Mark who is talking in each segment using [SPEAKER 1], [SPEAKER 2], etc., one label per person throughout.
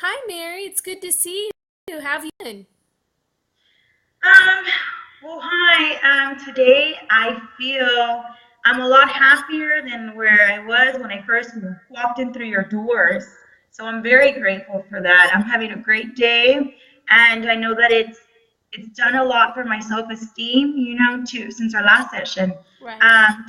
[SPEAKER 1] Hi, Mary. It's good to see you. How have you been?
[SPEAKER 2] Um, hi. Today I feel I'm a lot happier than where I was when I first walked in through your doors. So I'm very grateful for that. I'm having a great day, and I know that it's done a lot for my self-esteem, too, since our last session,
[SPEAKER 1] Right.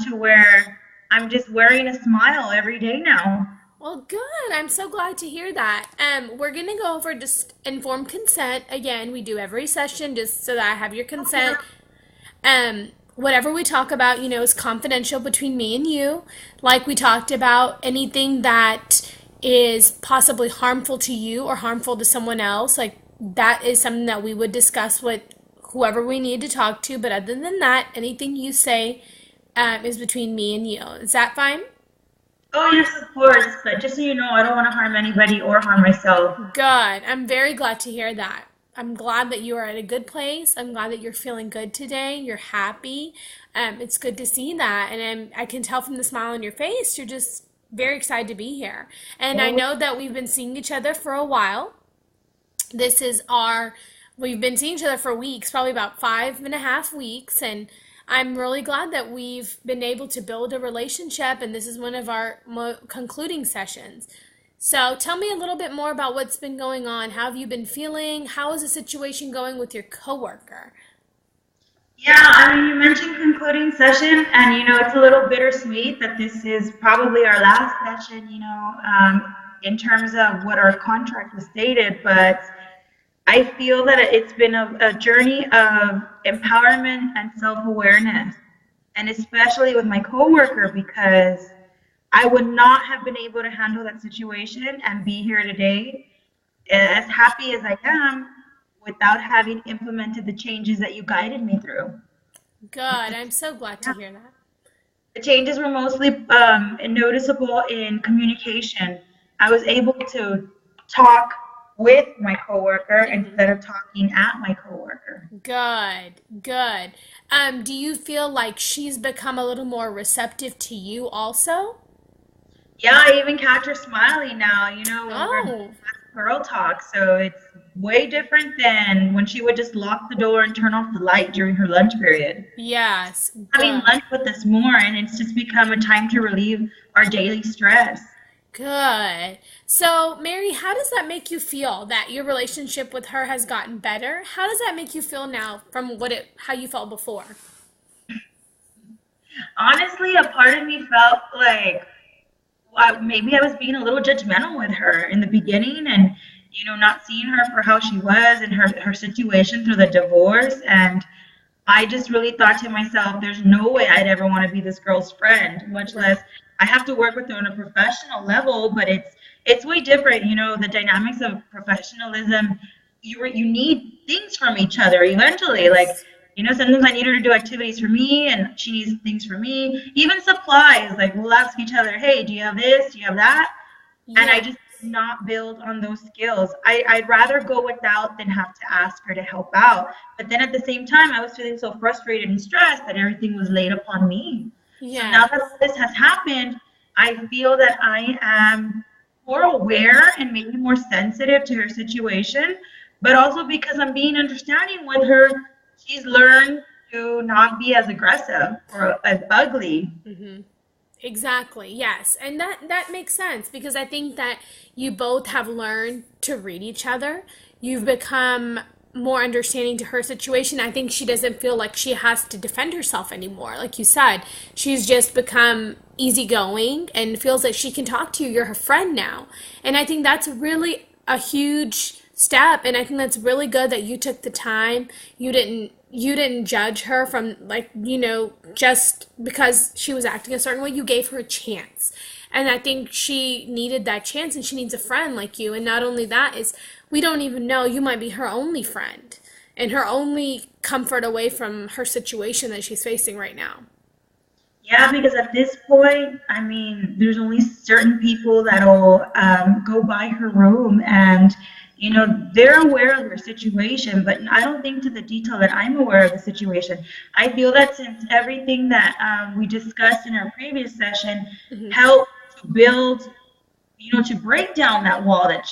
[SPEAKER 2] to where I'm just wearing a smile every day now.
[SPEAKER 1] Well, good. I'm so glad to hear that. We're gonna go over just informed consent again. We do every session just so that I have your consent. Whatever we talk about, is confidential between me and you. Like we talked about, anything that is possibly harmful to you or harmful to someone else, like that is something that we would discuss with whoever we need to talk to. But other than that, anything you say is between me and you. Is that fine?
[SPEAKER 2] Oh, yes, of course. But just so you know, I don't want to harm anybody or harm myself.
[SPEAKER 1] Good. I'm very glad to hear that. I'm glad that you are at a good place. I'm glad that you're feeling good today. You're happy. It's good to see that. And I can tell from the smile on your face, you're just very excited to be here. And I
[SPEAKER 2] Oh,
[SPEAKER 1] know that we've been seeing each other for a while. We've been seeing each other for weeks, probably about 5.5 weeks. And I'm really glad that we've been able to build a relationship. And this is one of our concluding sessions. So tell me a little bit more about what's been going on. How have you been feeling? How is the situation going with your coworker?
[SPEAKER 2] yeah, I mean, you mentioned concluding session, and it's a little bittersweet that this is probably our last session, in terms of what our contract was stated. But I feel that it's been a journey of empowerment and self awareness, and especially with my coworker, because I would not have been able to handle that situation and be here today as happy as I am without having implemented the changes that you guided me through.
[SPEAKER 1] Good. I'm so glad to
[SPEAKER 2] Yeah.
[SPEAKER 1] hear that.
[SPEAKER 2] The changes were mostly noticeable in communication. I was able to talk with my coworker
[SPEAKER 1] Hmm.
[SPEAKER 2] instead of talking at my coworker.
[SPEAKER 1] Good. Good. Do you feel like she's become a little more receptive to you also?
[SPEAKER 2] Yeah, I even catch her smiling now, when we're having
[SPEAKER 1] Oh,
[SPEAKER 2] girl talk. So it's way different than when she would just lock the door and turn off the light during her lunch period.
[SPEAKER 1] yes.
[SPEAKER 2] Having
[SPEAKER 1] Good.
[SPEAKER 2] lunch with us more, and it's just become a time to relieve our daily stress.
[SPEAKER 1] Good. So, Mary, how does that make you feel that your relationship with her has gotten better? How does that make you feel now from how you felt before?
[SPEAKER 2] Honestly, a part of me felt like maybe I was being a little judgmental with her in the beginning, and not seeing her for how she was and her situation through the divorce. And I just really thought to myself, there's no way I'd ever want to be this girl's friend, much less
[SPEAKER 1] Right.
[SPEAKER 2] I have to work with her on a professional level. But it's way different, the dynamics of professionalism. You need things from each other eventually. Like,
[SPEAKER 1] Yes.
[SPEAKER 2] sometimes I need her to do activities for me, and she needs things for me. Even supplies, like we'll ask each other, hey, do you have this? Do you have that? And I just
[SPEAKER 1] Yes.
[SPEAKER 2] did not build on those skills. I'd rather go without than have to ask her to help out. But then at the same time, I was feeling so frustrated and stressed that everything was laid upon me. So now that
[SPEAKER 1] Yes.
[SPEAKER 2] all this has happened, I feel that I am more aware and maybe more sensitive to her situation, but also because I'm being understanding with her, she's learned to not be as aggressive or as ugly.
[SPEAKER 1] Hmm. Exactly. Yes. And that makes sense because I think that you both have learned to read each other. You've become more understanding to her situation. I think she doesn't feel like she has to defend herself anymore. Like you said, she's just become easygoing and feels like she can talk to you. You're her friend now. And I think that's really a huge step, and I think that's really good that you took the time. You didn't judge her from, like, just because she was acting a certain way. You gave her a chance. And I think she needed that chance, and she needs a friend like you. And not only that, is we don't even know, you might be her only friend and her only comfort away from her situation that she's facing right now.
[SPEAKER 2] Yeah, because at this point, I mean, there's only certain people that'll go by her room, and they're aware of her situation, but I don't think to the detail that I'm aware of the situation. I feel that since everything that we discussed in our previous session
[SPEAKER 1] Hmm.
[SPEAKER 2] helped to build, to break down that wall that